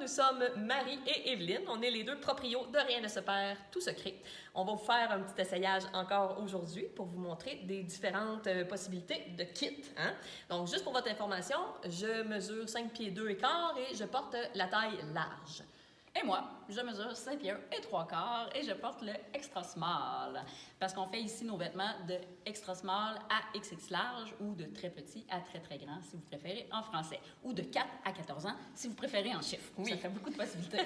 nous sommes Marie et Evelyne. On est les deux proprios de Rien ne se perd, tout se crée. On va vous faire un petit essayage encore aujourd'hui pour vous montrer des différentes possibilités de kits. Hein? Donc, juste pour votre information, je mesure 5 pieds 2 et quart et je porte la taille large. Et moi, je mesure 5 pieds 1 et 3 quarts et je porte le extra small. Parce qu'on fait ici nos vêtements de extra small à XX large ou de très petit à très très grand si vous préférez en français. Ou de 4 à 14 ans si vous préférez en chiffres. Oui. Ça fait beaucoup de possibilités.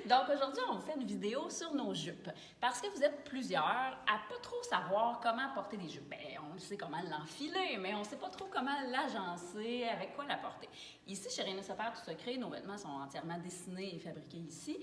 Donc aujourd'hui, on vous fait une vidéo sur nos jupes. Parce que vous êtes plusieurs à pas trop savoir comment porter des jupes. Bien, on sait comment l'enfiler, mais on ne sait pas trop comment l'agencer, avec quoi la porter. Ici, chez Rien ne se perd, tout se crée, nos vêtements sont entièrement dessinés et fabriqués ici.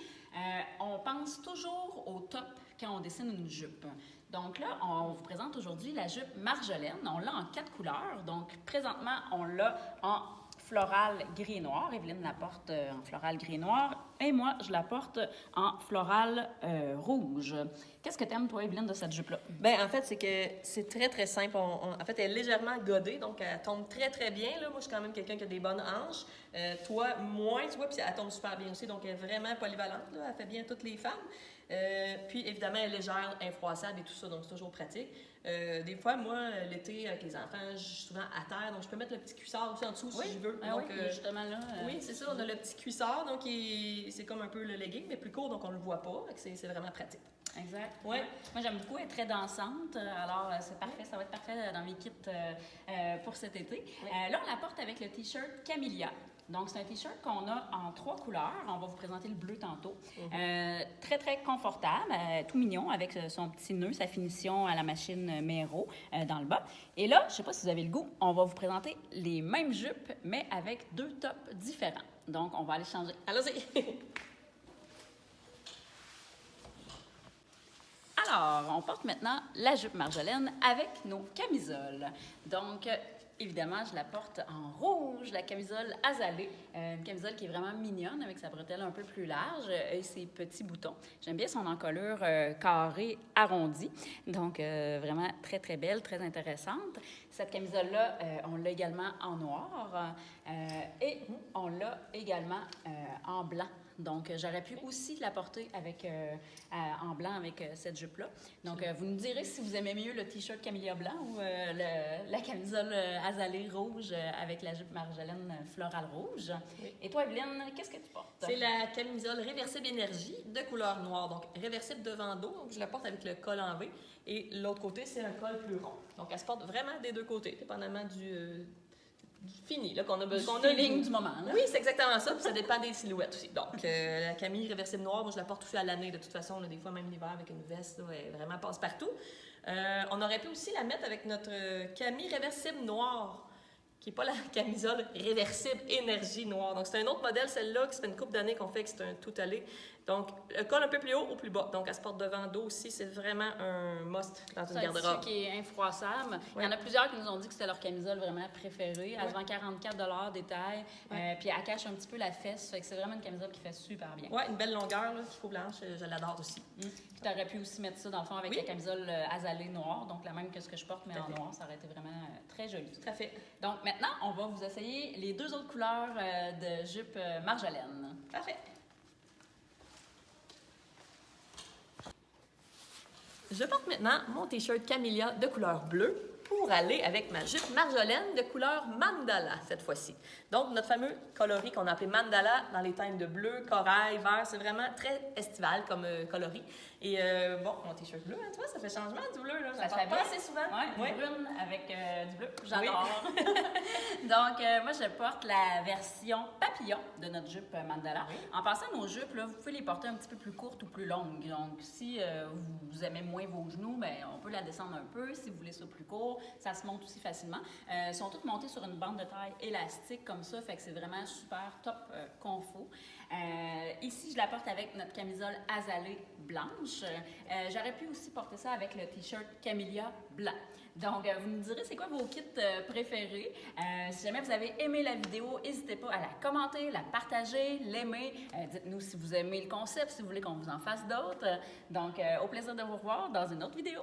On pense toujours au top quand on dessine une jupe. Donc là, on vous présente aujourd'hui la jupe Marjolaine. On l'a en 4 couleurs. Donc présentement, on l'a en floral gris et noir. Evelyne la porte en floral gris et noir. Et moi, je la porte en floral rouge. Qu'est-ce que tu aimes, toi, Evelyne, de cette jupe-là? Bien, en fait, c'est que c'est très, très simple. En fait, elle est légèrement godée, donc elle tombe très, très bien. Là. Moi, je suis quand même quelqu'un qui a des bonnes hanches. Toi, moins, tu vois, puis elle tombe super bien aussi. Donc, elle est vraiment polyvalente. Là. Elle fait bien toutes les femmes. Puis, évidemment, elle est légère, infroissable et tout ça, donc c'est toujours pratique. Des fois, moi, l'été, avec les enfants, je suis souvent à terre, donc je peux mettre le petit cuissard aussi en dessous si je veux. Ah donc, oui, justement là. Oui, c'est ça, on a le petit cuissard, donc c'est comme un peu le legging, mais plus court, donc on ne le voit pas, c'est vraiment pratique. Exact. Ouais. Moi, j'aime beaucoup, elle est très dansante, alors c'est parfait, ça va être parfait dans mes kits pour cet été. Oui. Là, on la porte avec le t-shirt Camellia. Donc, c'est un t-shirt qu'on a en 3 couleurs. On va vous présenter le bleu tantôt. Très, très confortable, tout mignon, avec son petit nœud, sa finition à la machine Mero dans le bas. Et là, je ne sais pas si vous avez le goût, on va vous présenter les mêmes jupes, mais avec 2 tops différents. Donc, on va aller changer. Allons-y! Alors, on porte maintenant la jupe Marjolaine avec nos camisoles. Donc, évidemment, je la porte en rouge, la camisole azalée. Une camisole qui est vraiment mignonne avec sa bretelle un peu plus large et ses petits boutons. J'aime bien son encolure carrée arrondie. Donc, vraiment très, très belle, très intéressante. Cette camisole-là, on l'a également en noir et on l'a également en blanc. Donc, j'aurais pu aussi la porter avec, en blanc avec cette jupe-là. Donc, vous nous direz si vous aimez mieux le t-shirt Camellia blanc ou la camisole azalée rouge avec la jupe Marjolaine florale rouge. Oui. Et toi, Evelyne, qu'est-ce que tu portes? C'est la camisole Réversible Énergie de couleur noire. Donc, réversible devant dos. Donc, je la porte avec le col en V. Et l'autre côté, c'est un col plus rond. Donc, elle se porte vraiment des deux côtés, dépendamment du fini, là, qu'on a besoin. Du feeling du moment. Là. Oui, c'est exactement ça, puis ça dépend des silhouettes aussi. Donc, la Camille réversible noire, moi, je la porte aussi à l'année, de toute façon, là, des fois, même l'hiver, avec une veste, là, elle vraiment passe partout. On aurait pu aussi la mettre avec notre Camille réversible noire, qui n'est pas la camisole réversible énergie noire. Donc, c'est un autre modèle, celle-là, qui fait une couple d'années qu'on fait, que c'est un tout allé. Donc, le col un peu plus haut ou plus bas. Donc, elle se porte devant dos aussi. C'est vraiment un must dans une garde-robe. C'est un tissu qui est infroissable. Oui. Il y en a plusieurs qui nous ont dit que c'était leur camisole vraiment préférée. Elle se vend 44 détail. Puis, elle cache un petit peu la fesse. Fait que c'est vraiment une camisole qui fait super bien. Oui, une belle longueur, là, qui faut blanche. Je l'adore aussi. Puis, tu aurais pu aussi mettre ça, dans le fond, avec la camisole azalée noire. Donc, la même que ce que je porte, mais en noir. Ça aurait été vraiment très joli. Tout à fait. Donc, maintenant, on va vous essayer les 2 autres couleurs de jupe Marjolaine. Parfait. Je porte maintenant mon t-shirt Camellia de couleur bleue pour aller avec ma jupe Marjolaine de couleur mandala cette fois-ci. Donc, notre fameux coloris qu'on a appelé mandala dans les teintes de bleu, corail, vert, c'est vraiment très estival comme coloris. Et bon, mon t-shirt bleu, hein, tu vois, ça fait changement du bleu, là. Ça fait pas assez souvent. Oui, brune avec du bleu, j'adore. Oui. Donc, moi, je porte la version papillon de notre jupe mandala. Oui. En passant, nos jupes, là, vous pouvez les porter un petit peu plus courtes ou plus longues. Donc, si vous aimez moins vos genoux, bien, on peut la descendre un peu. Si vous voulez ça plus court, ça se monte aussi facilement. Elles sont toutes montées sur une bande de taille élastique comme ça, fait que c'est vraiment super top confo. Ici, je la porte avec notre camisole azalée blanche. J'aurais pu aussi porter ça avec le t-shirt Camellia blanc. Donc, vous nous direz c'est quoi vos kits préférés. Si jamais vous avez aimé la vidéo, n'hésitez pas à la commenter, la partager, l'aimer. Dites-nous si vous aimez le concept, si vous voulez qu'on vous en fasse d'autres. Donc, au plaisir de vous revoir dans une autre vidéo.